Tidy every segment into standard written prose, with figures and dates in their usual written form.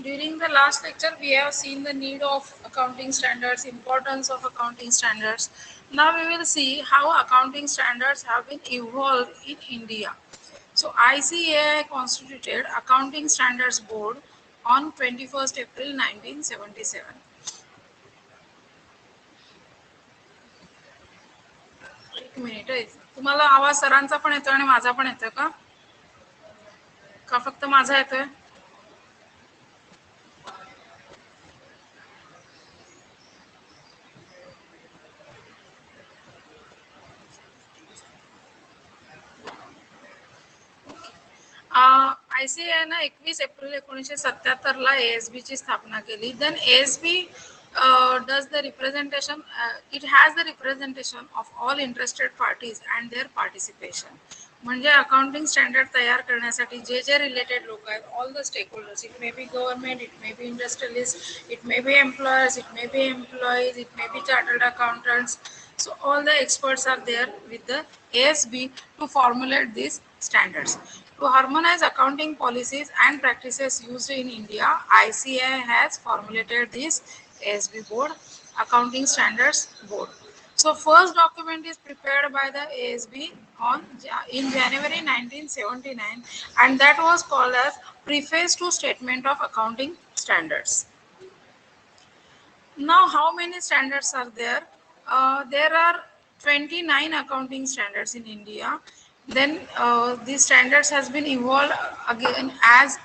During the last lecture, we have seen the need of accounting standards, importance of accounting standards. Now we will see how accounting standards have been evolved in India. So ICAI constituted Accounting Standards Board on 21st April 1977. एक minute आहे. तुम्हाला आवाज सरांचा पण येतोय आणि माझा पण येतोय का? का फक्त माझा येतोय? ICAI ना 21 एप्रिल 1977 ला ASB ची स्थापना केली. Then ASB does the representation, it has the representation of all interested parties and their participation. म्हणजे अकाउंटिंग स्टँडर्ड तयार करण्यासाठी जे जे रिलेटेड लोक आहेत, all the stakeholders, it may be government, it may be industrialist, it may be employers, it may be employees, it may be chartered accountants. So all the experts are there with the ASB to formulate these standards. To harmonize accounting policies and practices used in India, ICAI has formulated this ASB board, Accounting Standards Board. So first document is prepared by the ASB in January 1979, and that was called as Preface to Statement of Accounting Standards. Now, how many standards are there? There are 29 accounting standards in India. Then these standards has been evolved again as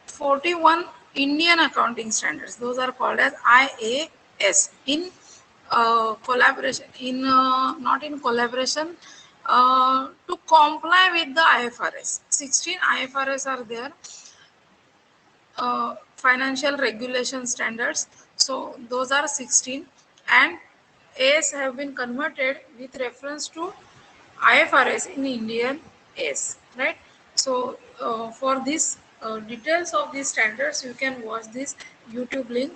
41 Indian accounting standards. Those are called as IAS in collaboration, in not in collaboration, to comply with the IFRS. 16 IFRS are there, financial regulation standards. So those are 16, and AS have been converted with reference to IFRS in Indian AS, right? So for this details of these standards, you can watch this YouTube link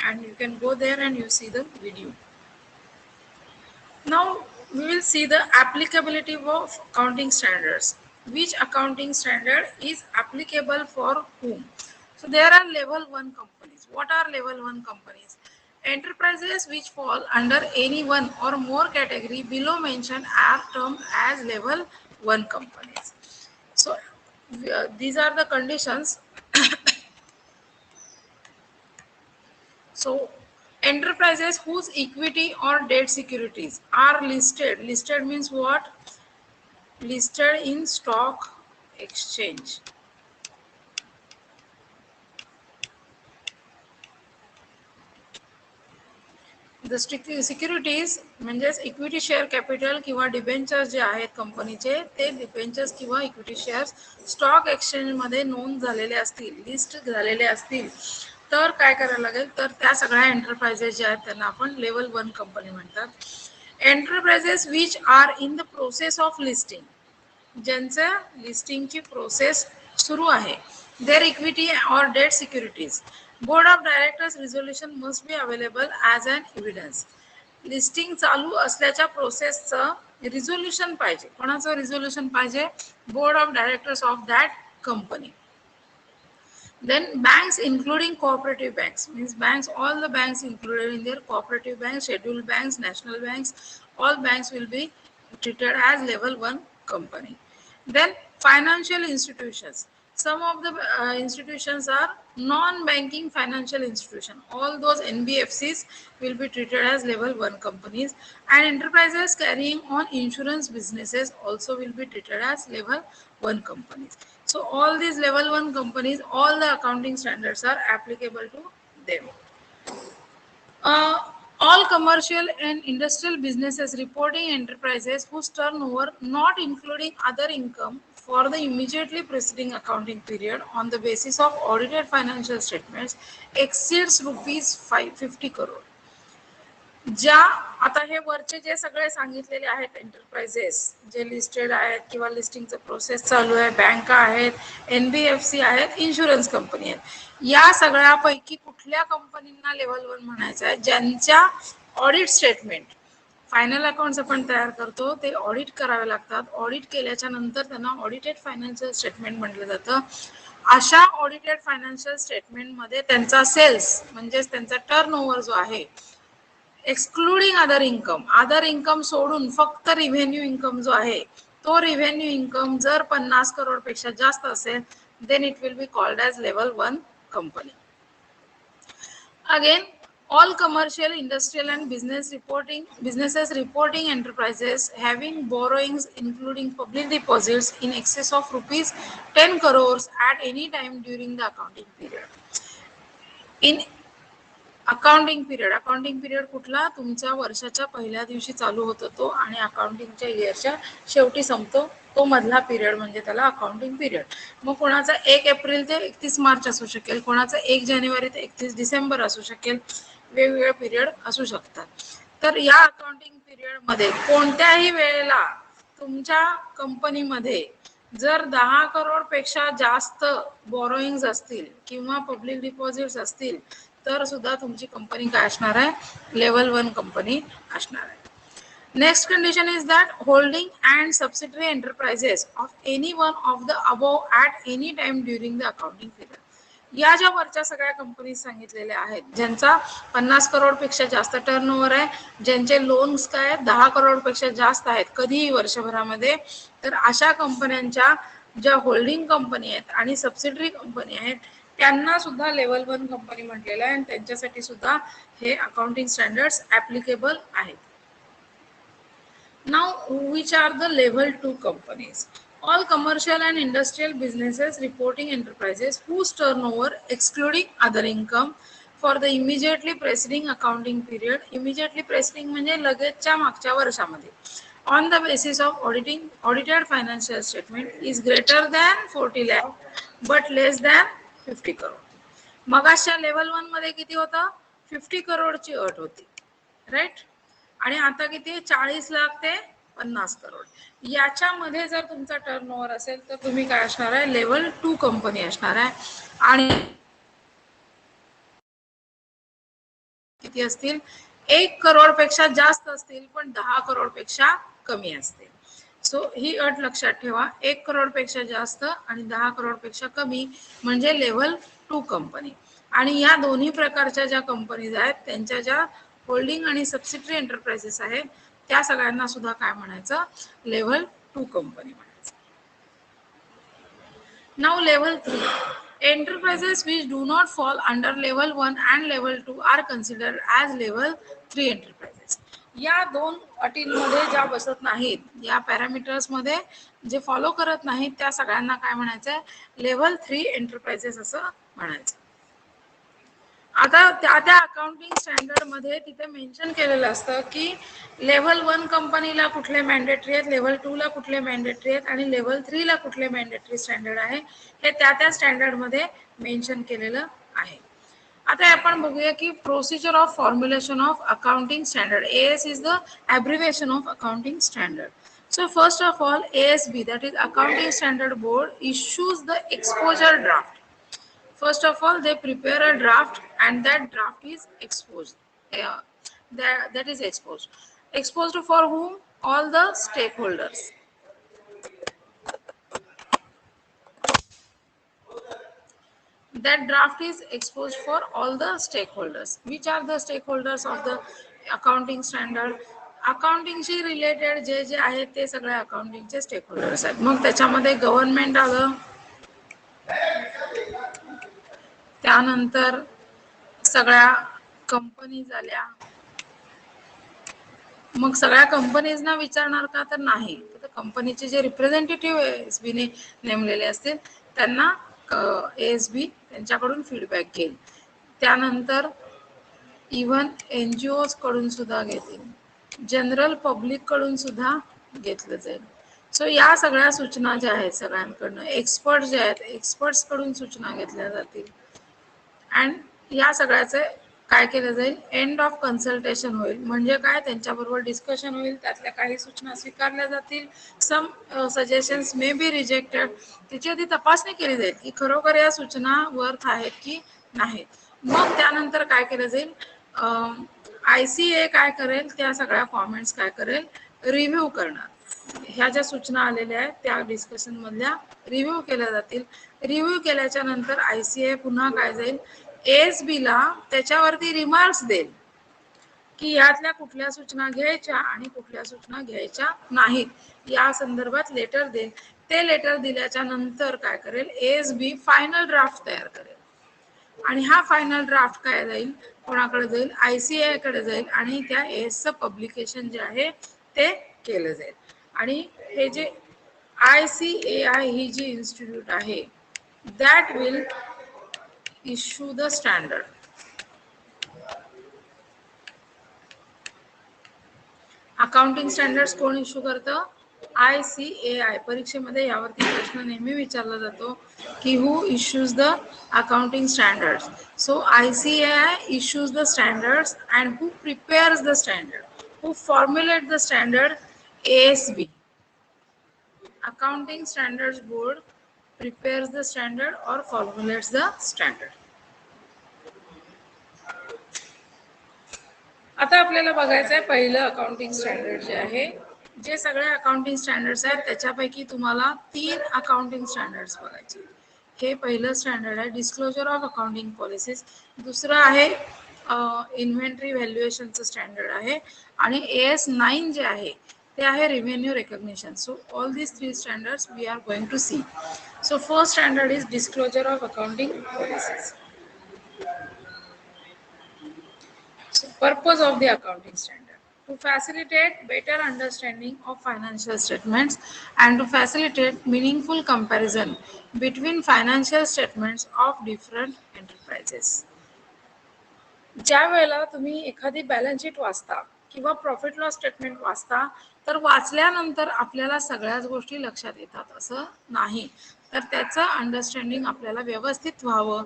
and you can go there and you see the video. Now we will see the applicability of accounting standards. Which accounting standard is applicable for whom? So there are level 1 companies. What are level 1 companies? Enterprises which fall under any one or more category below mentioned are termed as level 1 companies. So these are the conditions. So enterprises whose equity or debt securities are listed. Listed means what? Listed in stock exchange. The securities म्हणजेच equity share capital किंवा debentures जे आहेत कंपनीचे, ते debentures किंवा equity shares stock एक्सचेंजमध्ये नोंद झालेले असतील, लिस्ट झालेले असतील, तर काय करायला लागेल, तर त्या सगळ्या एंटरप्राइजेस जे आहेत त्यांना आपण लेवल 1 कंपनी म्हणतात. Enterprises which are in the process of listing, ज्यांचं लिस्टिंगची प्रोसेस सुरू आहे, देअर इक्विटी और debt securities, board of directors resolution must be available as an evidence. Listing चालू असल्याच्या प्रोसेसचं रिझोल्युशन पाहिजे. कोणाचं रिझोल्युशन पाहिजे? Board of directors of that company. Then banks including cooperative banks, means banks, all the banks included in their cooperative banks, scheduled banks, national banks, all banks will be treated as level 1 company. Then financial institutions. Some of the institutions are non-banking financial institution. All those NBFCs will be treated as level 1 companies, and enterprises carrying on insurance businesses also will be treated as level 1 companies. So all these level 1 companies, all the accounting standards are applicable to them. All commercial and industrial businesses reporting enterprises whose turnover, not including other income, for the immediately preceding accounting period on the basis of audited financial statements exceeds rupees 50 crore. ज्या आता हे वरचे जे सगळे सांगितलेले आहेत enterprises जे listed आहेत किंवा लिस्टिंगचं प्रोसेस चालू आहे, बँका आहेत, NBFC आहेत, इन्शुरन्स कंपनी आहेत, या सगळ्यापैकी कुठल्या कंपनींना लेवल 1 म्हणायचं आहे? ज्यांच्या ऑडिट स्टेटमेंट फायनल अकाउंट्स आपण तयार करतो ते ऑडिट करावे लागतात. ऑडिट केल्याच्या नंतर त्यांना ऑडिटेड फायनान्शियल स्टेटमेंट म्हटलं जातं. अशा ऑडिटेड फायनान्शियल स्टेटमेंटमध्ये त्यांचा सेल्स म्हणजेच त्यांचा टर्नओव्हर जो आहे एक्सक्लुडिंग अदर इन्कम सोडून फक्त रिव्हेन्यू इन्कम जो आहे तो रिव्हेन्यू इन्कम जर 50 करोड पेक्षा जास्त असेल then it will be called as level 1 company. Again, all commercial, industrial and businesses reporting enterprises having borrowings including public deposits in excess of rupees 10 crores at any time during the accounting period. In accounting period कुठला तुमच्या वर्षाच्या पहिल्या दिवशी चालू होतो तो आणि अकाउंटिंगच्या इयरच्या शेवटी संपतो तो मधला पिरियड म्हणजे त्याला अकाउंटिंग पिरियड. मग कोणाचा 1 एप्रिल ते 31 मार्च असू शकेल, कोणाचा 1 जानेवारी ते 31 डिसेंबर असू शकेल, वेगवेगळे पिरियड असू शकतात. तर या अकाउंटिंग पिरियड मध्ये कोणत्याही वेळेला तुमच्या कंपनीमध्ये जर 10 करोड पेक्षा जास्त बॉरोइंग्स असतील किंवा पब्लिक डिपॉझिट्स असतील तर सुद्धा तुमची कंपनी काय असणार आहे लेवल 1 कंपनी असणार आहे. Next condition is that holding and subsidiary enterprises of any one of the above at any time during the accounting period. या ज्या वरच्या सगळ्या कंपनी सांगितलेल्या आहेत ज्यांचा 50 करोड पेक्षा जास्त टर्नओव्हर आहे, ज्यांचे लोन्स काय 10 करोड पेक्षा जास्त आहेत कधीही वर्षभरामध्ये, तर अशा कंपन्यांच्या ज्या होल्डिंग कंपनी आहेत आणि सबसिडरी कंपनी आहेत त्यांना सुद्धा लेवल 1 कंपनी म्हटलेलं आहे आणि त्यांच्यासाठी सुद्धा हे अकाउंटिंग स्टँडर्ड्स ॲप्लिकेबल आहेत. Now, which are the level 2 companies? All commercial and industrial businesses reporting enterprises whose turnover excluding other income for the immediately preceding accounting period, immediately preceding म्हणजे लगेचच्या मागच्या वर्षामध्ये, on the basis of audited financial statement is greater than 40 lakh but less than 50 crore. मगाच्या level 1 मध्ये किती होतं 50 करोडची अट होती, right, आणि आता किती 40 लाख ते 50 करोड. याच्यामध्ये जर तुमचा टर्नओव्हर असेल तर तुम्ही काय असणार आहे लेवल 2 कंपनी असणार आहे. आणि किती असतील 1 करोड पेक्षा जास्त असतील पण 10 करोड पेक्षा कमी असतील. सो ही अट लक्षात ठेवा, 1 करोड पेक्षा जास्त आणि 10 करोड पेक्षा कमी म्हणजे लेवल 2 कंपनी. आणि या दोन्ही प्रकारच्या ज्या कंपनीज आहेत त्यांच्या ज्या होल्डिंग आणि सबसिडरी एंटरप्राइजेस आहेत त्या सगळ्यांना सुद्धा काय म्हणायचं लेवल 2 कंपनी म्हणायचं. Now level 3 enterprises which do not fall under level 1 and level 2 are considered as level 3 enterprises. या दोन अटींमध्ये ज्या बसत नाहीत, या पॅरामीटर्स मध्ये जे फॉलो करत नाहीत त्या सगळ्यांना काय म्हणायचं लेवल 3 एंटरप्राइजेस असं म्हणायचं. आता त्या अकाउंटिंग स्टँडर्ड मध्ये तिथे मेन्शन केलेलं असतं की लेवल 1 कंपनीला कुठले मॅन्डेटरी आहेत, लेवल 2 ला कुठले मॅन्डेटरी आहेत आणि लेवल 3 ला कुठले मॅन्डेटरी स्टँडर्ड आहे हे त्या स्टँडर्ड मध्ये मेन्शन केलेलं आहे. आता आपण बघूया की procedure of formulation of accounting standard. AS is the abbreviation of accounting standard. So first of all, ASB, that is Accounting Standard Board, issues the exposure draft. First of all, they prepare a draft and that draft is exposed. That is exposed. Exposed for whom? All the stakeholders. That draft is exposed for all the stakeholders. Which are the stakeholders of the accounting standard? अकाउंटिंगशी related जे जे आहेत ते सगळे अकाउंटिंगचे stakeholders आहेत. मग त्याच्यामध्ये गव्हर्नमेंट आलं, त्यानंतर सगळ्या कंपनीज आल्या. मग सगळ्या कंपनीजना विचारणार का तर नाही, तर कंपनीचे जे रिप्रेझेंटेटिव्ह एसबीने नेमलेले असतील त्यांना एसबी त्यांच्याकडून फीडबॅक घेईल. त्यानंतर इव्हन NGOज कडून सुद्धा घेतील, जनरल पब्लिक कडून सुद्धा घेतलं जाईल. सो या सगळ्या सूचना ज्या आहेत सगळ्यांकडनं, एक्सपर्ट जे आहेत एक्सपर्ट्स कडून सूचना घेतल्या जातील अँड या सगळ्याचे काय केलं जाईल एंड ऑफ कन्सल्टेशन होईल. म्हणजे काय त्यांच्याबरोबर डिस्कशन होईल, त्यातल्या काही सूचना स्वीकारल्या जातील, सम सजेशन्स मे बी रिजेक्टेड. त्याची आधी तपासणी केली जाईल की खरोखर या सूचना वर्थ आहेत की नाहीत. मग त्यानंतर काय केलं जाईल ICA काय करेल, त्या सगळ्या कॉमेंट्स काय करेल, रिव्ह्यू करणार. ह्या ज्या सूचना आलेल्या आहेत त्या डिस्कशन मधल्या रिव्ह्यू केल्या जातील. रिव्ह्यू केल्याच्या नंतर ICA पुन्हा काय जाईल, ASB ला त्याच्यावरती रिमार्क्स देईल की यातल्या कुठल्या सूचना घ्यायच्या आणि कुठल्या सूचना घ्यायच्या नाहीत या संदर्भात लेटर देईल. ते लेटर दिल्याच्या नंतर काय करेल, ASB फायनल ड्राफ्ट तयार करेल आणि हा फायनल ड्राफ्ट काय जाईल, कोणाकडे जाईल, ICA कडे जाईल आणि त्या एसचं पब्लिकेशन जे आहे ते केलं जाईल. आणि हे जे ICAI ही जी इन्स्टिट्यूट आहे that will issue the standard. Accounting standards कोण इश्यू करतं, ICAI. परीक्षेमध्ये यावरती प्रश्न नेहमी विचारला जातो की who issues the accounting standards. So ICAI issues the standards and who prepares the standard, who formulate the standard, ASB. Accounting Standards Board prepares the standard or formulates the standard. आता आपल्याला बघायचं आहे पहिलं अकाउंटिंग स्टँडर्ड जे आहे. जे सगळे accounting standards आहेत त्याच्यापैकी तुम्हाला 3 अकाउंटिंग स्टँडर्ड्स बघायचे. हे पहिलं स्टँडर्ड आहे डिस्क्लोजर ऑफ अकाउंटिंग पॉलिसीज. दुसरं आहे इन्व्हेंटरी व्हॅल्युएशनचं स्टँडर्ड आहे आणि AS9 जे आहे ते आहे revenue recognition. So all these 3 standards we are going to see. So first standard is disclosure of accounting policies. So purpose of the accounting standard: to facilitate better understanding of financial statements and to facilitate meaningful comparison between financial statements of different enterprises. ज्या वेळेला तुम्ही एखादी balance sheet वाचता किंवा profit loss statement वाचता तर वाचल्यानंतर आपल्याला सगळ्याच गोष्टी लक्षात येतात असं नाही. तर त्याचं अंडरस्टँडिंग आपल्याला व्यवस्थित व्हावं,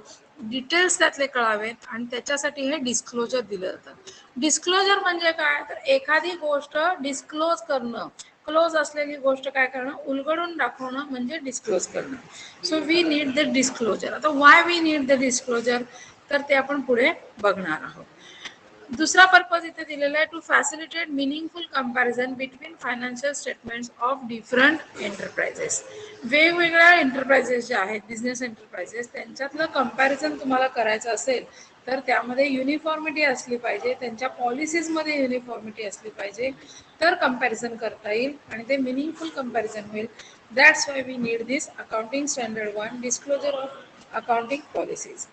डिटेल्स त्यातले कळावेत आणि त्याच्यासाठी हे डिस्क्लोजर दिलं जातं. डिस्क्लोजर म्हणजे काय, तर एखादी गोष्ट डिस्क्लोज करणं, क्लोज असलेली गोष्ट काय करणं, उलगडून दाखवणं म्हणजे डिस्क्लोज करणं. So we need the disclosure. आता why we need the disclosure, तर ते आपण पुढे बघणार आहोत. दुसरा पर्पज इथे दिलेला आहे, to facilitate meaningful comparison between financial statements of different enterprises. वेगवेगळ्या एंटरप्राइजेस ज्या आहेत, बिझनेस एंटरप्राइजेस, त्यांच्यातलं कंपॅरिझन तुम्हाला करायचं असेल तर त्यामध्ये युनिफॉर्मिटी असली पाहिजे, त्यांच्या पॉलिसीजमध्ये युनिफॉर्मिटी असली पाहिजे, तर कंपॅरिझन करता येईल आणि ते मिनिंगफुल कंपॅरिझन होईल. That's why we need this accounting standard 1, disclosure of accounting policies.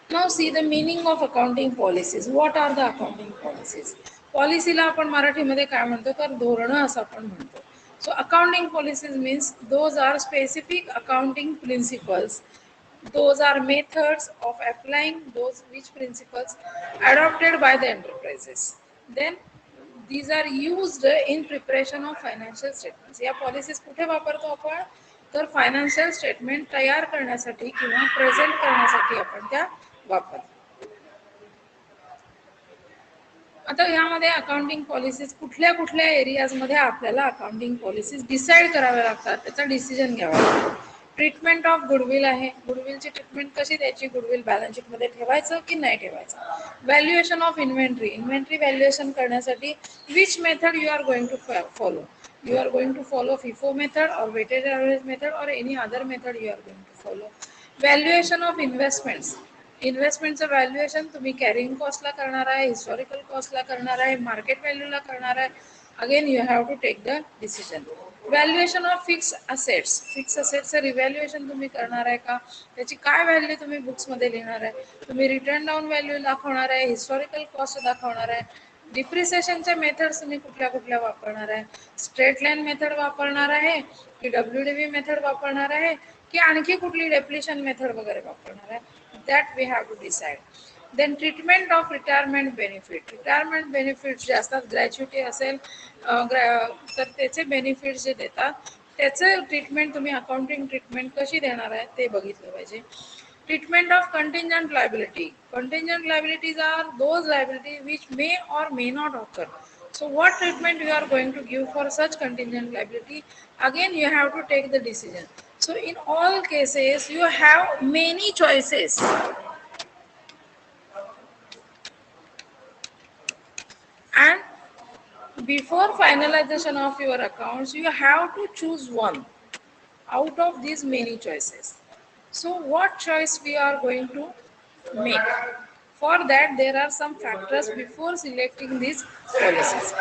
Now see the meaning of accounting policies. What are the accounting policies? पॉलिसीला आपण मराठीमध्ये काय म्हणतो तर धोरणं असं आपण म्हणतो. So accounting policies means those are specific accounting principles. Those are methods of applying those which principles adopted by the enterprises. Then these are used in preparation of financial statements. या पॉलिसीज कुठे वापरतो आपण, तर financial statement तयार करण्यासाठी किंवा present करण्यासाठी आपण त्या वापरतो. आता यामध्ये अकाउंटिंग पॉलिसीज कुठल्या कुठल्या एरियाजमध्ये आपल्याला अकाउंटिंग पॉलिसीज डिसाईड कराव्या लागतात, त्याचा डिसिजन घ्यावा लागतो. ट्रीटमेंट ऑफ गुडविल आहे, गुडविलची ट्रीटमेंट कशी द्यायची, गुडविल बॅलन्स शीटमध्ये ठेवायचं की नाही ठेवायचं. Valuation of inventory, inventory valuation करण्यासाठी which method you are going to follow. You are going to follow FIFO method or weighted average method or any other method you are going to follow. Valuation of investments, इन्व्हेस्टमेंटचं valuation तुम्ही carrying कॉस्टला करणार आहे, historical कॉस्टला करणार आहे, market व्हॅल्यूला करणार आहे. Again you have to take the decision. Valuation of fix assets, fix असेट्सचं रिव्हॅल्युएशन तुम्ही करणार आहे का, त्याची काय व्हॅल्यू तुम्ही बुक्समध्ये लिहिणार आहे, तुम्ही रिटर्न डाऊन व्हॅल्यू दाखवणार आहे, हिस्टॉरिकल कॉस्ट दाखवणार आहे, डिप्रिसिएशनच्या मेथड्स तुम्ही कुठल्या कुठल्या वापरणार आहे, स्ट्रेट लाईन मेथड वापरणार आहे की WDV मेथड वापरणार आहे की आणखी कुठली डेप्लिशन मेथड वगैरे वापरणार आहे. That we have to decide. Then treatment of retirement benefit, retirement benefits जे असतात, ग्रॅच्युटी असेल तर त्याचे बेनिफिट्स जे देतात त्याचं ट्रीटमेंट तुम्ही अकाउंटिंग ट्रीटमेंट कशी देणार आहे ते बघितलं पाहिजे. Treatment of contingent liability. Contingent liabilities are those liabilities which may or may not occur. So what treatment you are going to give for such contingent liability? Again, you have to take the decision. So in all cases, you have many choices. Before finalization of your accounts, you have to choose one out of these many choices. So what choice we are going to make? For that, there are some factors before selecting these policies.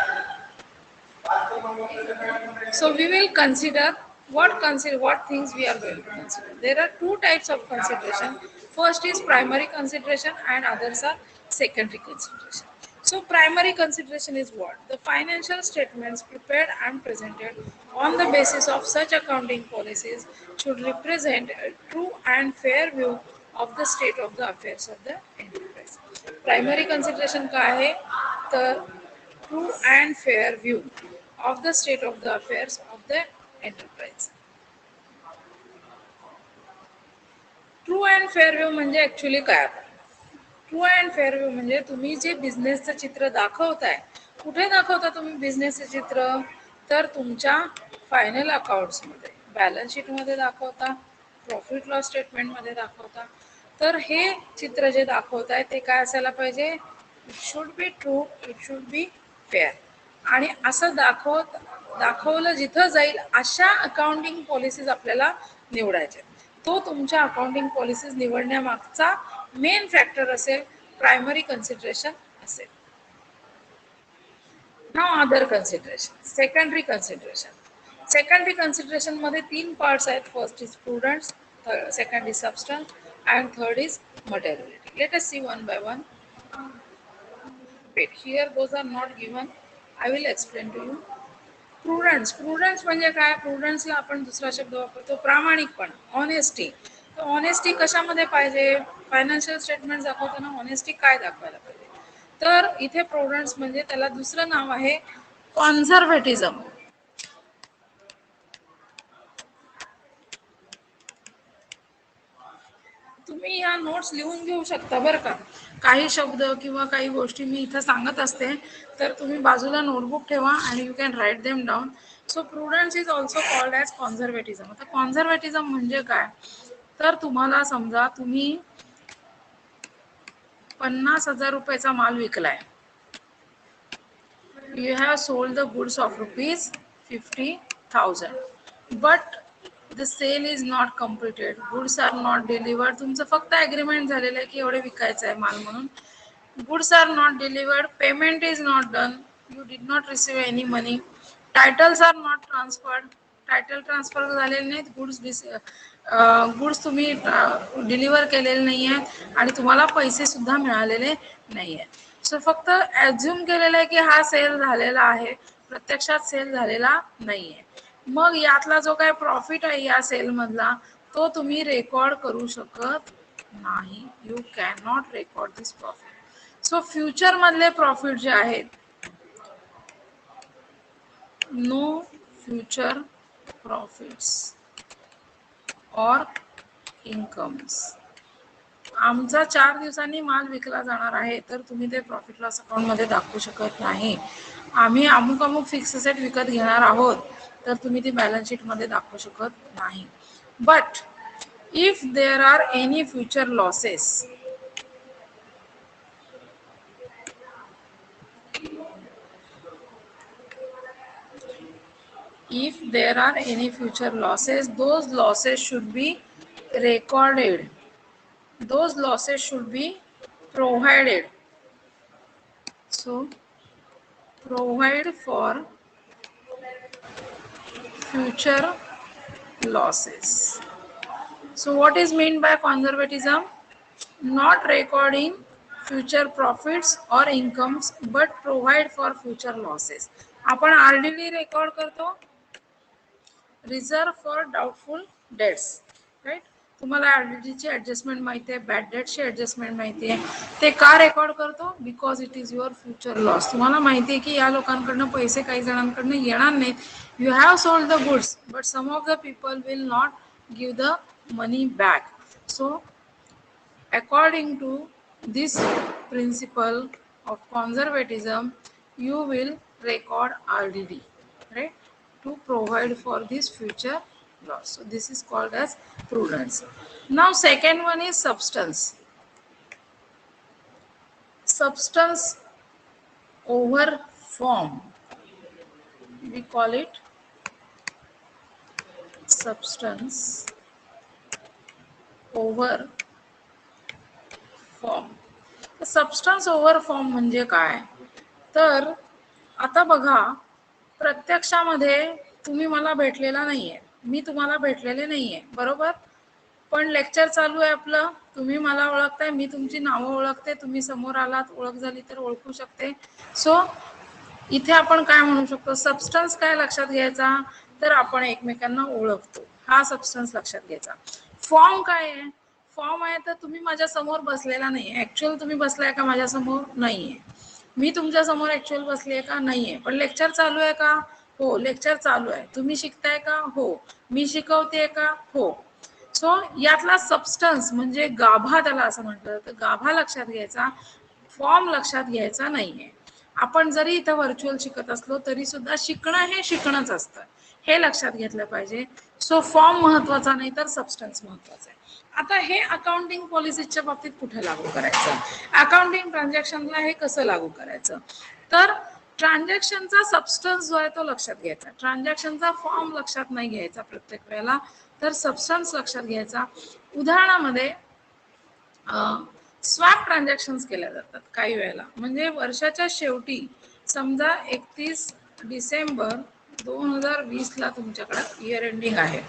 So we will consider what things we are going to consider. There are two types of consideration. First is primary consideration and others are secondary consideration. So primary consideration is what? The financial statements prepared and presented on the basis of such accounting policies should represent a true and fair view of the state of the affairs of the enterprise. Primary consideration का आहे तर true and fair view of the state of the affairs of the enterprise. True and fair view म्हणजे actually काय? True and fair view म्हणजे तुम्ही जे बिझनेसचं चित्र दाखवताय, कुठे दाखवता तुम्ही बिझनेसचं चित्र? तर तुमच्या फायनल अकाउंट्समध्ये, बॅलन्स शीटमध्ये दाखवता, प्रॉफिट लॉस स्टेटमेंटमध्ये दाखवता. तर हे चित्र जे दाखवताय ते काय असायला पाहिजे? It should be true, it should be fair. आणि असं दाखवलं जिथं जाईल अशा अकाउंटिंग पॉलिसीज आपल्याला निवडायच्या. तो तुमच्या अकाउंटिंग पॉलिसीज निवडण्यामागचा मेन फॅक्टर असेल, प्रायमरी कन्सिडरेशन असेल. Now other consideration, secondary consideration. Secondary consideration मध्ये तीन पार्ट्स आहेत. First is prudence, second is substance and third is materiality. Let us see one by one. Wait, here those are not given. I will explain to you. प्रुडन्स म्हणजे काय? प्रुडन्सला आपण दुसरा शब्द वापरतो प्रामाणिकपणा, ऑनेस्टी. तर ऑनेस्टी कशामध्ये पाहिजे? फायनान्शियल स्टेटमेंट दाखवताना ऑनेस्टी काय दाखवायला पाहिजे? तर इथे प्रुडन्स म्हणजे त्याला दुसरं नाव आहे कॉन्झर्व्हेटिझम. तुम्ही या नोट्स लिहून घेऊ शकता बरं का. काही शब्द किंवा काही गोष्टी मी इथं सांगत असते, तर तुम्ही बाजूला नोटबुक ठेवा आणि you can write them down. So prudence is also called as conservatism. आता कॉन्झर्व्हेटिझम म्हणजे काय? तर तुम्हाला समजा तुम्ही 50,000 रुपयाचा माल विकलाय. You have sold the goods of rupees 50,000, but the sale is not completed. Goods are not delivered. तुमचं फक्त ॲग्रीमेंट झालेलं आहे की एवढे विकायचं आहे माल म्हणून. Goods are not delivered. Payment is not done. You did not receive any money. Titles are not transferred. Title transfer झालेले नाहीत. गुड्स तुम्ही डिलिव्हर केलेले नाही आहे आणि तुम्हाला पैसे सुद्धा मिळालेले नाही आहे. सो फक्त ॲझ्युम केलेलं आहे की हा सेल झालेला आहे, प्रत्यक्षात सेल झालेला नाही आहे. मग यातला जो काय प्रॉफिट आहे या सेलमधला, तो तुम्ही रेकॉर्ड करू शकत नाही. You can not record this profit. So future मधले प्रॉफिट जे आहेत, नो फ्युचर प्रॉफिट्स और इन्कम्स. आमचा 4 दिवसांनी माल विकला जाणार आहे, तर तुम्ही ते प्रॉफिट लॉस अकाउंट मध्ये दाखवू शकत नाही. आम्ही अमुक अमुक फिक्स सेट विकत घेणार आहोत, तर तुम्ही ती बॅलन्स शीट मध्ये दाखवू शकत नाही. But if there are any future losses, if there are any future losses, those losses should be recorded. Those losses should be provided. So provide for future losses. So what is meant by conservatism? Not recording future profits or incomes but provide for future losses. आपण RDD record करतो, reserve for doubtful debts, right. तुम्हाला आरडीडीची adjustment माहिती आहे, bad डेटची adjustment माहिती आहे. ते का रेकॉर्ड करतो? Because it is your future loss. तुम्हाला माहिती आहे की या लोकांकडनं पैसे काही जणांकडनं येणार नाहीत. You have sold the goods but some of the people will not give the money back. So according to this principle of conservatism, you will record RDD, right, to provide for this future loss. So this is called as prudence. Now second one is substance. Substance over form. we call it substance over form. Substance over form म्हणजे काय? तर आता बघा, प्रत्यक्षामध्ये तुम्ही मला भेटलेला नाहीये, मी तुम्हाला भेटलेले नाहीये, बरोबर? पण लेक्चर चालू आहे आपलं, तुम्ही मला ओळखताय, मी तुमची नावं ओळखते, तुम्ही समोर आलात, ओळख झाली तर ओळखू शकते. सो इथे आपण काय म्हणू शकतो, सबस्टन्स काय लक्षात घ्यायचा, तर आपण एकमेकांना ओळखतो, हा सबस्टन्स लक्षात घ्यायचा. फॉर्म काय आहे? फॉर्म आहे तर तुम्ही माझ्या समोर बसलेला नाही, ऍक्च्युअल तुम्ही बसलाय का माझ्या समोर? नाहीये. मी तुमच्या समोर ऍक्च्युअल बसली आहे का? नाहीये. पण लेक्चर चालू आहे का? हो, लेक्चर चालू आहे. तुम्ही शिकताय का? हो. मी शिकवते का? हो. सो यातला सबस्टन्स म्हणजे गाभा, त्याला असं म्हटलं तर गाभा लक्षात घ्यायचा, फॉर्म लक्षात घ्यायचा नाहीये. आपण जरी इथं व्हर्च्युअल शिकत असलो तरी सुद्धा शिकणं हे शिकणंच असतं, हे लक्षात घेतलं पाहिजे. सो फॉर्म महत्वाचा नाही तर सबस्टन्स महत्वाचा आहे. आता हे अकाउंटिंग पॉलिसीच्या बाबतीत कुठे लागू करायचं, अकाउंटिंग ट्रान्झॅक्शनला हे कसं लागू करायचं, तर ट्रान्झॅक्शनचा सबस्टन्स जो आहे तो लक्षात घ्यायचा, ट्रान्झॅक्शनचा फॉर्म लक्षात नाही घ्यायचा प्रत्येक वेळेला, तर सबस्टन्स लक्षात घ्यायचा. उदाहरणामध्ये स्वॅप ट्रान्झॅक्शन्स केल्या जातात काही वेळेला, म्हणजे वर्षाच्या शेवटी समजा 31 डिसेंबर 2020 ला तुमच्याकडे इयर एंडिंग आहे.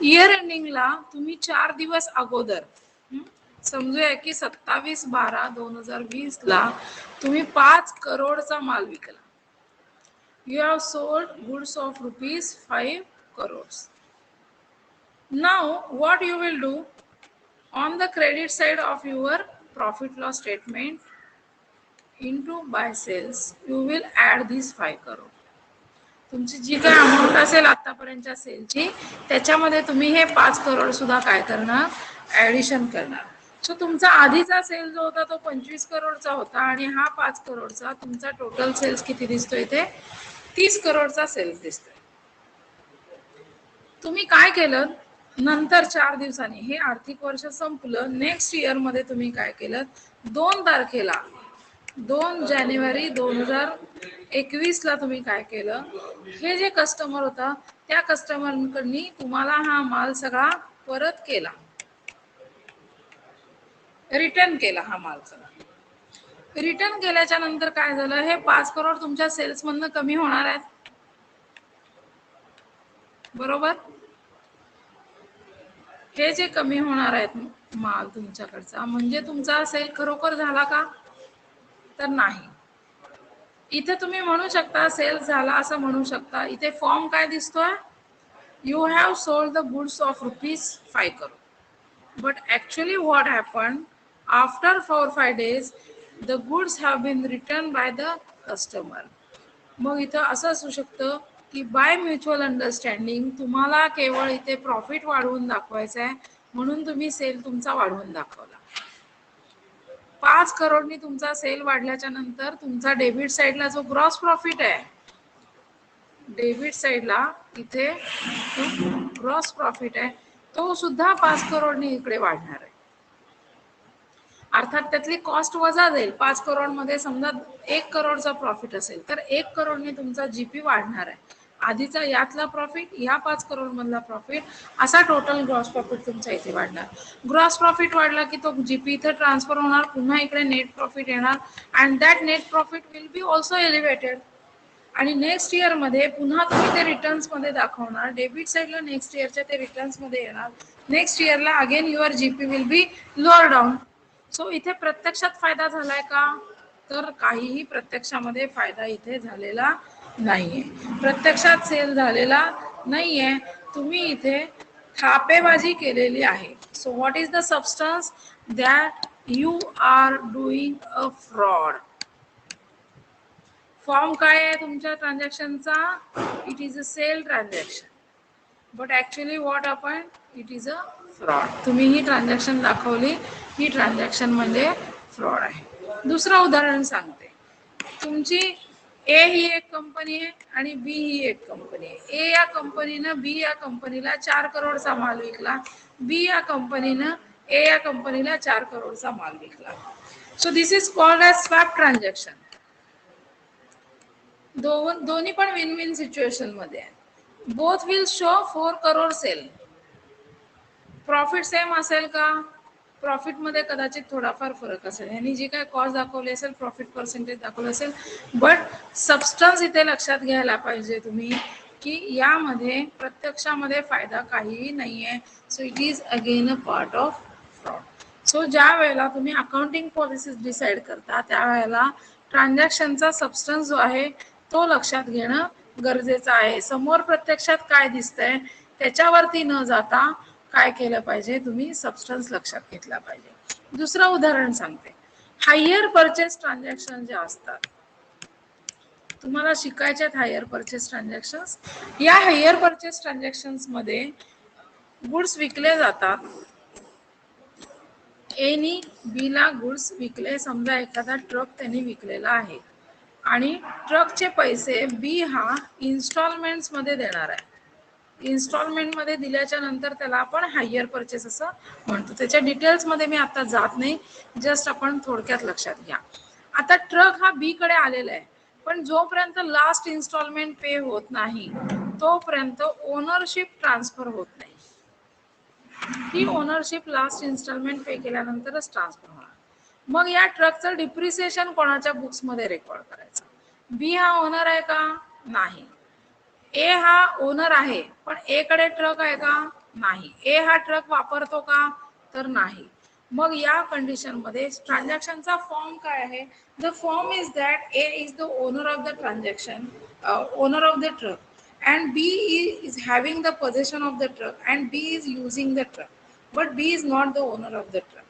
इयर एंडिंगला तुम्ही 4 दिवस अगोदर, समजूया की 27/12/2020 ला तुम्ही 5 करोडचा माल विकला. You have sold goods of ₹5 crores. Now what you will do, on the credit side of your profit loss statement into buy sales you will add these 5 crore. तुमची जी काय अमाउंट असेल आतापर्यंतच्या सेलची, त्याच्यामध्ये तुम्ही हे 5 करोड सुद्धा काय करणार, ऍडिशन करणार. सो तुमचा आधीचा सेल जो होता तो 25 करोडचा होता आणि हा 5 करोडचा, तुमचा टोटल सेल्स किती दिसतोय इथे, 30 करोडचा सेल्स दिसतोय. तुम्ही काय केलं, नंतर 4 दिवसांनी हे आर्थिक वर्ष संपलं, नेक्स्ट इयर मध्ये तुम्ही काय केलं, 2 तारखेला 2 जानेवारी 2021 ला तुम्ही काय केलं, हे जे कस्टमर होता त्या कस्टमरकडनी तुम्हाला हा माल सगळा परत केला, रिटर्न केला. हा माल सगळा रिटर्न केल्याच्या नंतर काय झालं, हे 5 करोड तुमच्या सेल्स मधनं कमी होणार आहेत, बरोबर? हे जे कमी होणार आहेत माल तुमच्याकडचा, म्हणजे तुमचा सेल खरोखर झाला का, तर नाही. इथे तुम्ही म्हणू शकता सेल झाला असं म्हणू शकता. इथे फॉर्म काय दिसतोय, you have sold the goods of ₹5 crore. But actually what happened, after 4-5 days the goods have been returned by the customer. मग इथं असं असू शकतं की बाय म्युच्युअल अंडरस्टँडिंग तुम्हाला केवळ इथे प्रॉफिट वाढवून दाखवायचं आहे, म्हणून तुम्ही सेल तुमचा वाढवून दाखवला. 5 करोडनी तुमचा सेल वाढल्याच्या नंतर तुमचा डेबिट साइडला जो ग्रॉस प्रॉफिट आहे, डेबिट साइडला इथे ग्रॉस प्रॉफिट आहे, तो सुद्धा 5 करोडनी इकडे वाढणार आहे. अर्थात त्यातली कॉस्ट वजा जाईल. 5 करोड मध्ये समजा 1 करोडचा प्रॉफिट असेल तर 1 करोडने तुमचा जीपी वाढणार आहे. आधीचा यातला प्रॉफिट, या 5 करोड मधला प्रॉफिट, असा टोटल ग्रॉस प्रॉफिट तुमचा इथे वाढणार. ग्रॉस प्रॉफिट वाढला की तो जीपी इथे ट्रान्सफर होणार, पुन्हा इकडे नेट प्रॉफिट येणार, and that net profit will B also elevated. आणि नेक्स्ट इयर मध्ये पुन्हा तुम्ही ते रिटर्न्स मध्ये दाखवणार, डेबिट साइडला नेक्स्ट इयरच्या ते रिटर्न्स मध्ये येणार, नेक्स्ट इयरला again your GP will be lower down. So इथे प्रत्यक्षात फायदा झालाय का, तर काहीही प्रत्यक्षामध्ये फायदा इथे झालेला नाहीये, प्रत्यक्षात सेल झालेला नाहीये, तुम्ही इथे थापेबाजी केलेली आहे. So what is the substance, that you are doing a fraud. Form काय आहे तुमच्या ट्रान्झॅक्शनचा, it is a sale transaction, but actually what आपण, इट इज अ फ्रॉड. तुम्ही ही ट्रान्झॅक्शन दाखवली, ही ट्रान्झॅक्शन म्हणजे फ्रॉड आहे. दुसरं उदाहरण सांगते, तुमची ए ही एक कंपनी आहे आणि बी ही एक कंपनी आहे. ए या कंपनीनं बी या कंपनीला 4 करोडचा माल विकला, बी या कंपनीनं ए या कंपनीला 4 करोडचा माल विकला. So this is called as swap transaction. दोन्ही पण विन विन सिच्युएशन मध्ये आहे. Both will show 4 crore sale. Profit same असेल का? प्रॉफिट मध्ये कदाचित थोडाफार फरक असेल. यांनी जी काय कॉस्ट दाखवली असेल, प्रॉफिट पर्सेंटेज दाखवलं असेल, बट सबस्टन्स इथे लक्षात घ्यायला पाहिजे तुम्ही की यामध्ये प्रत्यक्षामध्ये फायदा काहीही नाहीये. So it is again a part of fraud. So ज्या वेळेला तुम्ही अकाउंटिंग पॉलिसीज डिसाईड करता त्यावेळेला ट्रान्झॅक्शनचा सबस्टन्स जो आहे तो लक्षात घेणं गरजेचं आहे. समोर प्रत्यक्षात काय दिसतंय त्याच्यावरती न जाता काय केलं पाहिजे, तुम्ही सबस्टन्स लक्षात घेतला पाहिजे. दुसरं उदाहरण सांगते. हायर परचेस ट्रान्झॅक्शन जे असतात, तुम्हाला शिकायचे आहेत हायर परचेस ट्रान्झॅक्शन्स. या हायर परचेस ट्रान्झॅक्शन्स मध्ये गुड्स विकले जातात. एनी बी ला गुड्स विकले. समजा एखादा ट्रक त्यांनी विकलेला आहे आणि ट्रकचे पैसे बी हा इन्स्टॉलमेंट्स मध्ये देणार आहे. इन्स्टॉलमेंट मध्ये दिल्याच्या नंतर त्याला आपण हायर परचेस असं म्हणतो. त्याच्या डिटेल्स मध्ये मी आता जात नाही, जस्ट आपण थोडक्यात लक्षात घ्या. आता ट्रक हा बी कडे आलेला आहे, पण जोपर्यंत लास्ट इन्स्टॉलमेंट पे होत नाही तोपर्यंत ओनरशिप ट्रान्सफर होत नाही. ही ओनरशिप लास्ट इन्स्टॉलमेंट पे केल्यानंतरच ट्रान्सफर होणार. मग या ट्रकचं डिप्रिसिएशन कोणाच्या बुक्स मध्ये रेकॉर्ड करायचं? बी हा ओनर आहे का? नाही. ए हा ओनर आहे, पण ए कडे ट्रक आहे का? नाही. ए हा ट्रक वापरतो का? तर नाही. मग या कंडिशन मध्ये ट्रान्झॅक्शनचा फॉर्म काय आहे? The form is that A is the owner of the transaction, owner of the truck, and B is having the possession of the truck and B is using the truck, but B is not the owner of the truck.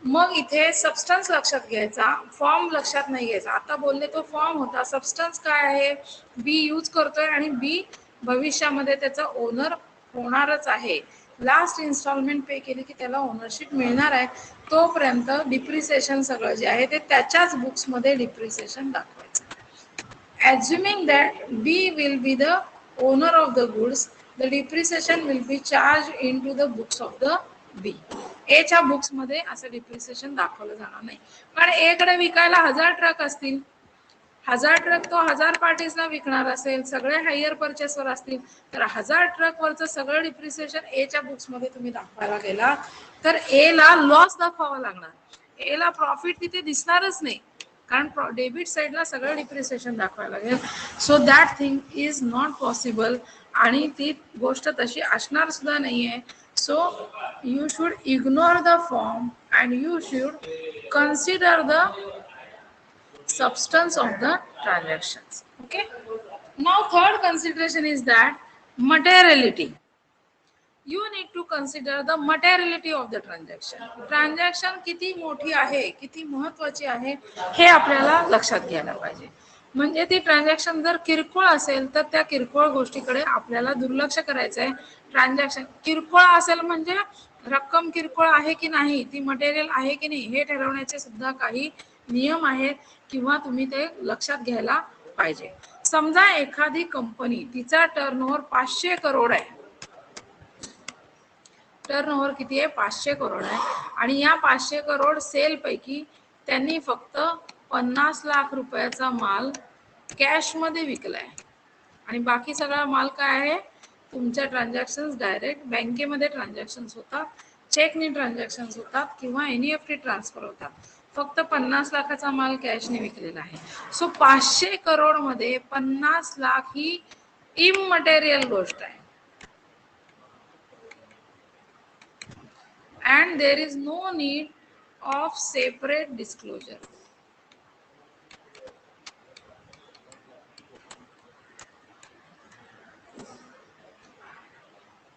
मग इथे substance लक्षात घ्यायचा, form लक्षात नाही घ्यायचा. आता बोलले तो फॉर्म होता, सबस्टन्स काय आहे? बी यूज करतोय आणि बी भविष्यामध्ये त्याचा ओनर होणारच आहे. लास्ट इन्स्टॉलमेंट पे केली की त्याला ओनरशिप मिळणार आहे. तोपर्यंत डिप्रिसिएशन सगळं जे आहे ते त्याच्याच बुक्स मध्ये डिप्रिसिएशन दाखवायचं. Assuming that B will be the owner of the goods, the depreciation will be charged into the books of the B. A च्या बुक्स मध्ये असं डिप्रिसिएशन दाखवलं जाणार नाही. कारण ए कडे विकायला 1000 ट्रक असतील, 1000 ट्रक तो 1000 पार्टीजला विकणार असेल, सगळे हायर परचेसवर असतील, तर 1000 ट्रक वरचं सगळं डिप्रिसिएशन ए च्या बुक्स मध्ये तुम्ही दाखवायला गेला तर ए ला लॉस दाखवावा लागणार. ए ला प्रॉफिट तिथे दिसणारच नाही, कारण डेबिट साइडला सगळं डिप्रिसिएशन दाखवायला लागेल. So that thing is not possible आणि ती गोष्ट तशी असणार सुद्धा नाहीये. So you should ignore the form and you should consider the substance of the transactions. Okay, now third consideration is that materiality. You need to consider the materiality of the transaction. Transaction किती मोठी आहे, किती महत्वाची आहे हे आपल्याला लक्षात घ्यायला पाहिजे. म्हणजे ती ट्रान्झॅक्शन जर किरकोळ असेल तर त्या किरकोळ गोष्टीकडे आपल्याला दुर्लक्ष करायचं आहे. ट्रान्झॅक्शन किरकोळ असेल म्हणजे रक्कम किरकोळ आहे की नाही, ती मटेरियल आहे की नाही हे ठरवण्याचे सुद्धा काही नियम आहेत किंवा तुम्ही ते लक्षात घ्यायला पाहिजे. समजा एखादी कंपनी, तिचा टर्नओव्हर 500 करोड आहे. टर्नओव्हर किती आहे? 500 करोड आहे. आणि या 500 करोड सेल पैकी त्यांनी फक्त 50 लाख रुपयाचा माल कॅश मध्ये विकलाय आणि बाकी सगळा माल काय आहे? तुमच्या ट्रान्झॅक्शन्स डायरेक्ट बँकेमध्ये ट्रान्झॅक्शन्स होतात, चेकनी ट्रान्झॅक्शन्स होतात किंवा एनईएफटी ट्रान्सफर होतात. फक्त 50 लाखाचा माल कॅशने विकलेला आहे. सो 500 करोड मध्ये 50 लाख ही इममटेरियल गोष्ट आहे. And there is no need of separate disclosure.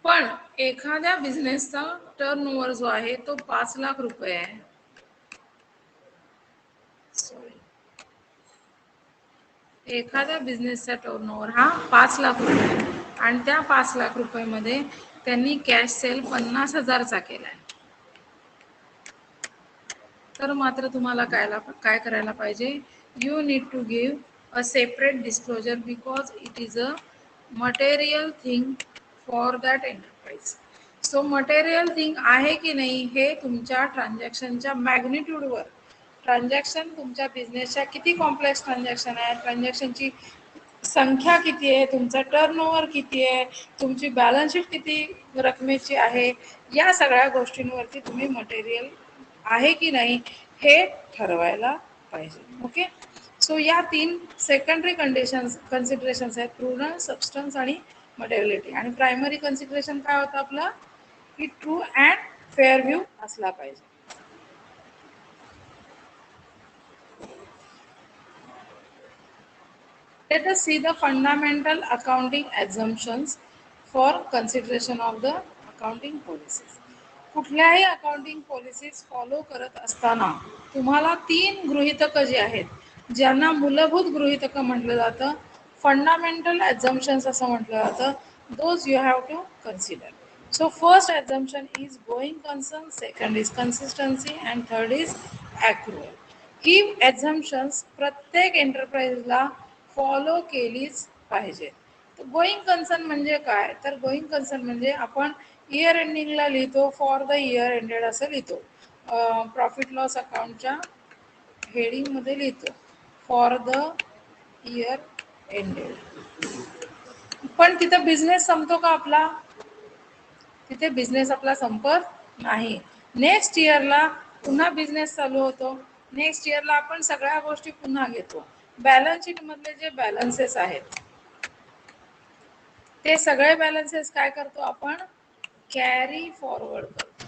पण एखाद्या बिझनेसचा टर्नओव्हर जो आहे तो 5 लाख रुपये आहे. एखाद्या बिझनेसचा टर्नओव्हर हा 5 लाख रुपये आणि त्या 5 लाख रुपये मध्ये त्यांनी कॅश सेल 50,000चा केलाय. तर मात्र तुम्हाला काय करायला पाहिजे? You need to give a separate disclosure because it is a material thing for that enterprise. So material thing आहे की नाही हे तुमच्या ट्रान्झॅक्शनच्या मॅग्निट्यूडवर ट्रान्झॅक्शन तुमच्या बिझनेसच्या किती कॉम्प्लेक्स ट्रान्झॅक्शन आहे, ट्रान्झॅक्शनची संख्या किती आहे, तुमचा टर्नओव्हर किती आहे, तुमची बॅलन्स शीट किती रकमेची आहे, या सगळ्या गोष्टींवरती तुम्ही मटेरियल आहे की नाही हे ठरवायला पाहिजे. ओके, सो या 3 सेकंडरी कंडिशन्स कन्सिडरेशन्स आहेत, प्रुडन्स, सबस्टन्स आणि मटेरियलिटी. आणि प्रायमरी कन्सिडरेशन काय होतं आपलं, की ट्रू अँड फेअर व्ह्यू असला पाहिजे. Let us see the fundamental accounting assumptions for consideration of the accounting policies. कुठल्याही अकाउंटिंग पॉलिसीज फॉलो करत असताना तुम्हाला 3 गृहीतक जे आहेत, ज्यांना मूलभूत गृहीतक म्हटलं जातं, फंडामेंटल ॲझम्पशन्स असं म्हटलं जातं, those you have to consider. So first assumption is going concern, second is consistency and third is accrual. ही ॲझम्पशन्स प्रत्येक एंटरप्राइजला फॉलो केलीच पाहिजे. तर गोईंग कन्सर्न म्हणजे काय, तर गोईंग कन्सर्न म्हणजे आपण इयर एंडिंगला लिहितो फॉर द इयर एंडेड असं लिहितो, प्रॉफिट लॉस अकाउंटच्या हेडिंगमध्ये लिहितो फॉर द इयर एंडेड. पण तिथं बिझनेस संपतो का आपला, तिथे बिझनेस आपला संपत नाही. नेक्स्ट इयरला पुन्हा बिझनेस चालू होतो, नेक्स्ट इयरला आपण सगळ्या गोष्टी पुन्हा घेतो. बॅलन्स शीट मधले जे बॅलन्सेस आहेत ते सगळे बॅलन्सेस काय करतो आपण, कॅरी फॉरवर्ड करतो.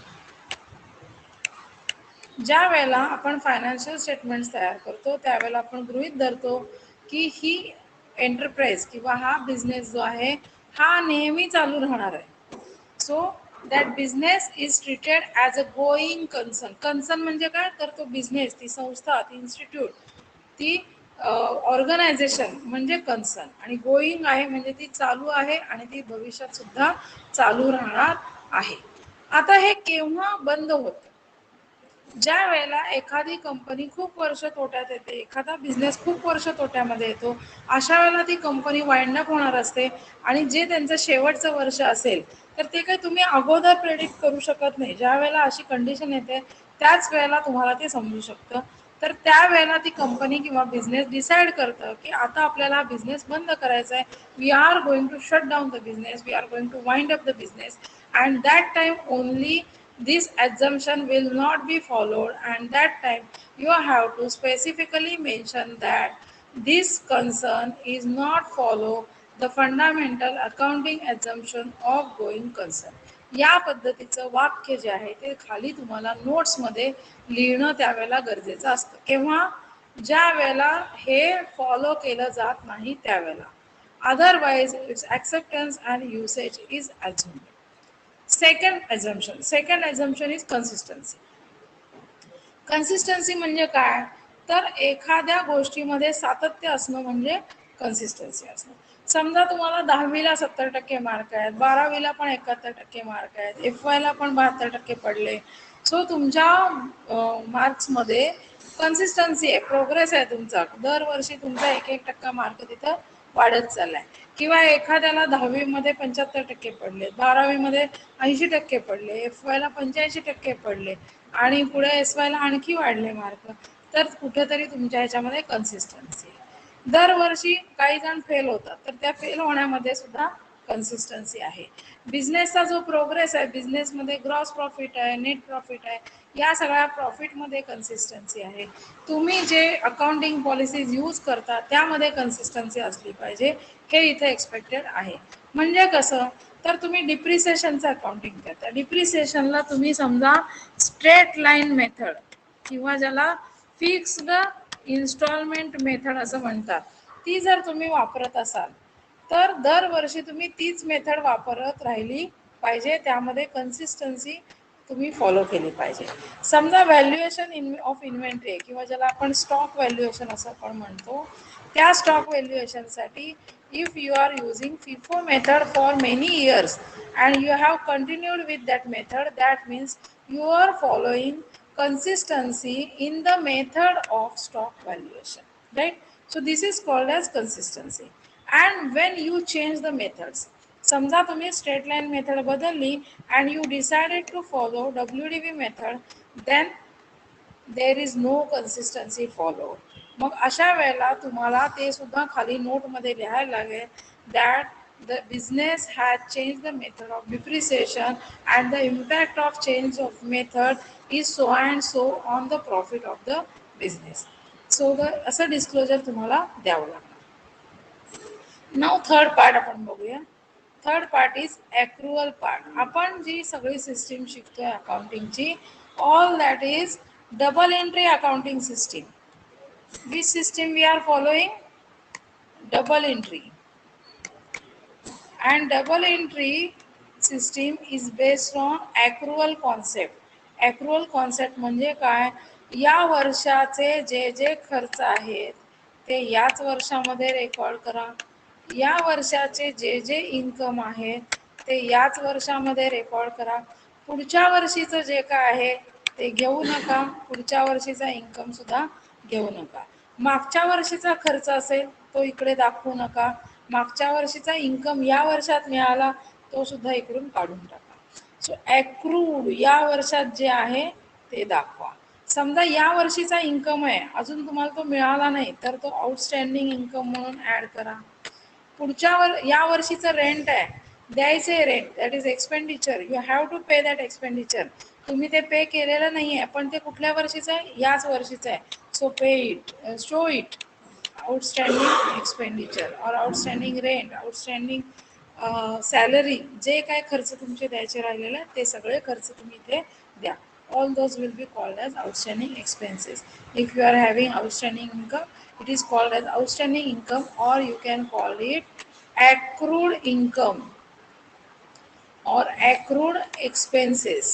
ज्या वेळेला आपण फायनान्शियल स्टेटमेंट्स तयार करतो त्यावेळेला आपण गृहीत धरतो की ही एंटरप्राइज किंवा हा बिझनेस जो आहे हा नेहमी चालू राहणार आहे. So that business is treated as a going concern. Concern म्हणजे काय, तर तो बिझनेस, ती संस्था, ती इन्स्टिट्यूट, ती ऑर्गनायझेशन म्हणजे कन्सर्न. आणि गोईंग आहे म्हणजे ती चालू आहे आणि ती भविष्यात सुद्धा चालू राहणार आहे. आता हे केव्हा बंद होतं, ज्या वेळेला एखादी कंपनी खूप वर्ष तोट्यात येते, एखादा बिझनेस खूप वर्ष तोट्यामध्ये येतो, अशा वेळेला ती कंपनी वाइंड अप होणार असते. आणि जे त्यांचं शेवटचं वर्ष असेल तर ते काही तुम्ही अगोदर प्रेडिक्ट करू शकत नाही. ज्या वेळेला अशी कंडिशन येते त्याच वेळेला तुम्हाला ते समजू शकतं. तर त्यावेळेला ती कंपनी किंवा बिझनेस डिसाईड करतं की आता आपल्याला बिझनेस बंद करायचा आहे, we are going to shut down the business, we are going to wind up the business, and that time only this assumption will not be followed, and that time you have to specifically mention that this concern is not follow the fundamental accounting assumption of going concern. या पद्धतीचं वाक्य जे आहे ते खाली तुम्हाला नोट्समध्ये लिहिणं त्यावेळेला गरजेचं असतं. केव्हा, ज्या वेळेला हे फॉलो केलं जात नाही त्यावेळेला. Otherwise it's acceptance and usage is assumed. Second assumption is consistency. Consistency म्हणजे काय, तर एखाद्या गोष्टीमध्ये सातत्य असणं म्हणजे कन्सिस्टन्सी असणं. समजा तुम्हाला 10वीला 70% मार्क आहेत, 12वीला पण 71% मार्क आहेत, FYला पण 72% पडले. सो तुमच्या मार्क्समध्ये कन्सिस्टन्सी आहे, प्रोग्रेस आहे तुमचा, दरवर्षी तुमचा 1-1% मार्क तिथं वाढत चाललाय. किंवा एखाद्याला 10वीमध्ये 75% पडले, 12वीमध्ये 80% पडले, FYला 85% पडले आणि पुढे SYला आणखी वाढले मार्क, तर कुठेतरी तुमच्या ह्याच्यामध्ये कन्सिस्टन्सी आहे. दरवर्षी काही जण फेल होतात, तर त्या फेल होण्यामध्ये सुद्धा कन्सिस्टन्सी आहे. बिझनेसचा जो प्रोग्रेस आहे, बिझनेसमध्ये ग्रॉस प्रॉफिट आहे, नेट प्रॉफिट आहे, या सगळ्या प्रॉफिटमध्ये कन्सिस्टन्सी आहे. तुम्ही जे अकाउंटिंग पॉलिसीज यूज करता त्यामध्ये कन्सिस्टन्सी असली पाहिजे, हे इथे एक्सपेक्टेड आहे. म्हणजे कसं, तर तुम्ही डिप्रिसिएशनचं अकाउंटिंग करता, डिप्रिसिएशनला तुम्ही समजा स्ट्रेट लाईन मेथड किंवा ज्याला फिक्स्ड इन्स्टॉलमेंट मेथड असं म्हणतात, ती जर तुम्ही वापरत असाल तर दरवर्षी तुम्ही तीच मेथड वापरत राहिली पाहिजे, त्यामध्ये कन्सिस्टन्सी तुम्ही फॉलो केली पाहिजे. समजा व्हॅल्युएशन ऑफ इन्व्हेंटरी किंवा ज्याला आपण स्टॉक व्हॅल्युएशन असं आपण म्हणतो, त्या stock व्हॅल्युएशनसाठी if you are using FIFO method for many years and you have continued with that method, that means you are following consistency in the method of stock valuation, right? So this is called as consistency. And when you change the methods, समजा तुम्ही straight line method बदलली and you decided to follow WDV method, then there is no consistency follow. मग अशा वेळेला तुम्हाला ते सुद्धा खाली नोटमध्ये लिहायला लागेल that the business has change the method of depreciation and the impact of change of method is so and so on the profit of the business. So the असं डिस्क्लोजर तुम्हाला द्यावं लागणार. नाव थर्ड पार्ट आपण बघूया. Third part is accrual part. आपण जी सगळी system शिकतोय अकाउंटिंगची, all that is double entry accounting system. Which system we are following? Double entry. and double entry system is based on accrual concept. accrual concept म्हणजे काय? या वर्षाचे जे जे खर्च आहेत ते याच वर्षामध्ये रेकॉर्ड करा. या वर्षाचे जे जे इन्कम आहेत ते याच वर्षामध्ये रेकॉर्ड करा. पुढच्या वर्षीचं जे काय आहे ते घेऊ नका. पुढच्या वर्षीचा इन्कम सुद्धा घेऊ नका. मागच्या वर्षीचा खर्च असेल तो इकडे दाखवू नका. मागच्या वर्षीचा इन्कम या वर्षात मिळाला तो सुद्धा इकडून काढून टाका. सो ॲक्रूड या वर्षात जे आहे ते दाखवा. समजा या वर्षीचा इन्कम आहे, अजून तुम्हाला तो मिळाला नाही तर तो आउटस्टँडिंग इन्कम म्हणून ॲड करा. या वर्षीचं रेंट आहे, द्यायचे rent, that is expenditure. You have to pay that expenditure. तुम्ही ते पे केलेलं नाही आहे पण ते कुठल्या वर्षीचं आहे? याच वर्षीचं आहे. So pay it, show it. Outstanding expenditure और आउटस्टँडिंग रेंट, आउटस्टँडिंग सॅलरी, जे काय खर्च तुमचे द्यायचे राहिलेले ते सगळे खर्च तुम्ही इथे द्या. All those will be called as outstanding expenses. If you are having outstanding income, it is called as outstanding income, or you can call it accrued income or accrued expenses.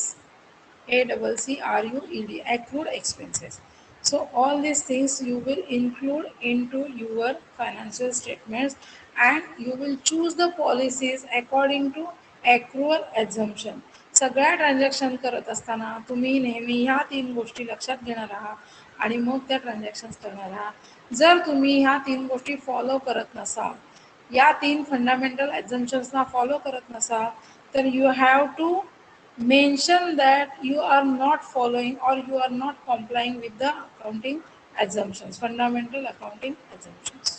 ACCRUED, accrued expenses. So all these things you will include into your financial statements and you will choose the policies according to accrual assumption. सगळ्या transaction करत असताना तुम्ही नेहमी ह्या 3 गोष्टी लक्षात घेणार आहात आणि मग त्या ट्रान्झॅक्शन्स करणार आहात. जर तुम्ही ह्या 3 गोष्टी फॉलो करत नसाल, या 3 फंडामेंटल ॲझम्पशन्सना फॉलो करत नसाल, तर you have to mention that you are not following or you are not complying with the accounting assumptions, fundamental accounting assumptions.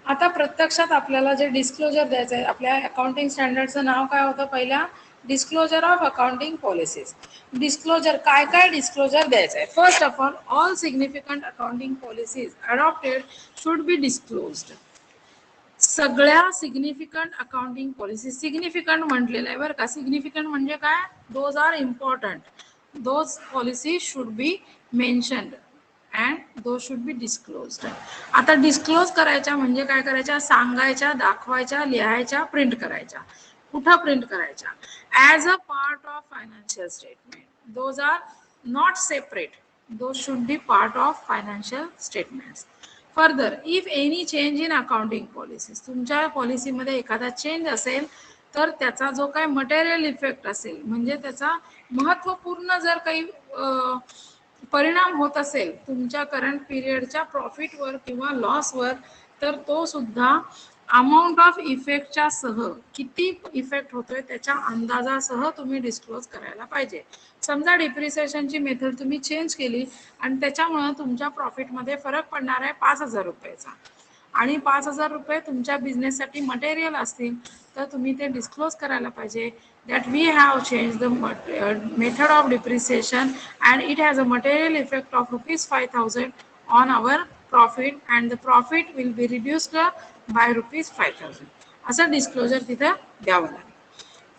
आता प्रत्यक्षात आपल्याला जे डिस्क्लोजर द्यायचं आहे, आपल्या अकाउंटिंग स्टँडर्डचं नाव काय होतं? पहिला disclosure of accounting policies. Disclosure काय काय डिस्क्लोजर द्यायचं आहे? First of all significant accounting policies adopted should be disclosed. सगळ्या सिग्निफिकंट अकाउंटिंग पॉलिसी, सिग्निफिकंट म्हटलेलं आहे बरं का. सिग्निफिकंट म्हणजे काय? Those are important. Those policy should be mentioned and those should be disclosed. आता डिस्क्लोज करायच्या म्हणजे काय करायच्या? सांगायच्या, दाखवायच्या, लिहायच्या, प्रिंट करायच्या. कुठं प्रिंट करायच्या? As a part of financial statement. Those are not separate. Those should be part of financial statements. Further, if any change in accounting policies, तुमच्या पॉलिसीमध्ये एखादा चेंज असेल तर त्याचा जो काय मटेरियल इफेक्ट असेल, म्हणजे त्याचा महत्त्वपूर्ण जर काही परिणाम होत असेल तुमच्या करंट पिरियडच्या प्रॉफिटवर किंवा लॉसवर, तर तो सुद्धा अमाऊंट ऑफ इफेक्टच्या सह, किती इफेक्ट होतोय त्याच्या अंदाजासह तुम्ही डिस्क्लोज करायला पाहिजे. समजा डिप्रिसिएशनची मेथड तुम्ही चेंज केली आणि त्याच्यामुळे तुमच्या प्रॉफिटमध्ये फरक पडणार आहे 5,000 रुपयाचा आणि 5,000 रुपये तुमच्या बिझनेससाठी मटेरियल असतील तर तुम्ही ते डिस्क्लोज करायला पाहिजे that we have change the method of depreciation and it has a material effect of ₹5,000 on our profit and the profit will be reduced by ₹5,000. असं डिस्क्लोजर तिथं द्यावं लागेल.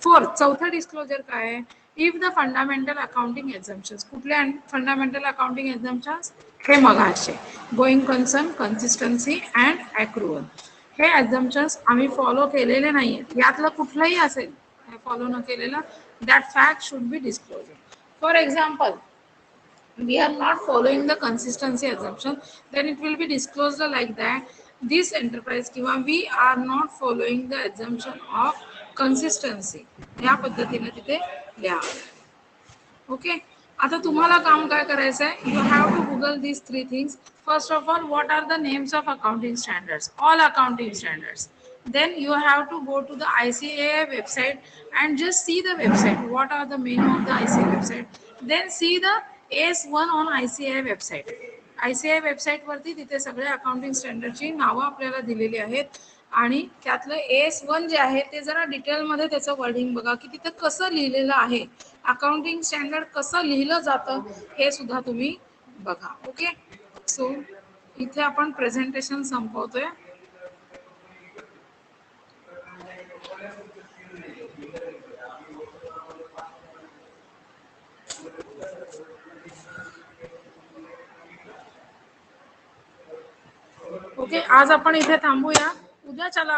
फोर्थ, चौथं डिस्क्लोजर काय आहे? If the fundamental accounting assumptions. कुठले fundamental accounting assumptions? हे मगाचे going concern, consistency and accrual. हे एक्झम्पशन्स आम्ही फॉलो केलेले नाही आहेत. यातलं कुठलंही असेल फॉलो न केलेलं, that fact should be disclosure. For example, we are not following the consistency assumption, then it will be disclosed like that this enterprise किंवा we are not following the assumption of consistency. या पद्धतीने तिथे लिहावं. Okay. आता तुम्हाला काम काय करायचं आहे? You have to google these 3 things. First of all, what are the names of accounting standards? All accounting standards. then you have to go to the ICAI website and just see the website. What are the menu of the ICAI website? Then see the AS1 on ICAI website. ICAI website वरती तिथे सगळ्या accounting स्टँडर्डची नावं आपल्याला दिलेली आहेत आणि त्यातलं AS1 जे आहे ते जरा डिटेलमध्ये त्याचं वर्डिंग बघा की तिथे कसं लिहिलेलं आहे, अकाउंटिंग स्टँडर्ड कसं लिहिलं जातं हे सुद्धा तुम्ही बघा. ओके, सो इथे आपण प्रेझेंटेशन संपवतोय. ओके, आज आपण इथे थांबूया. उद्या चला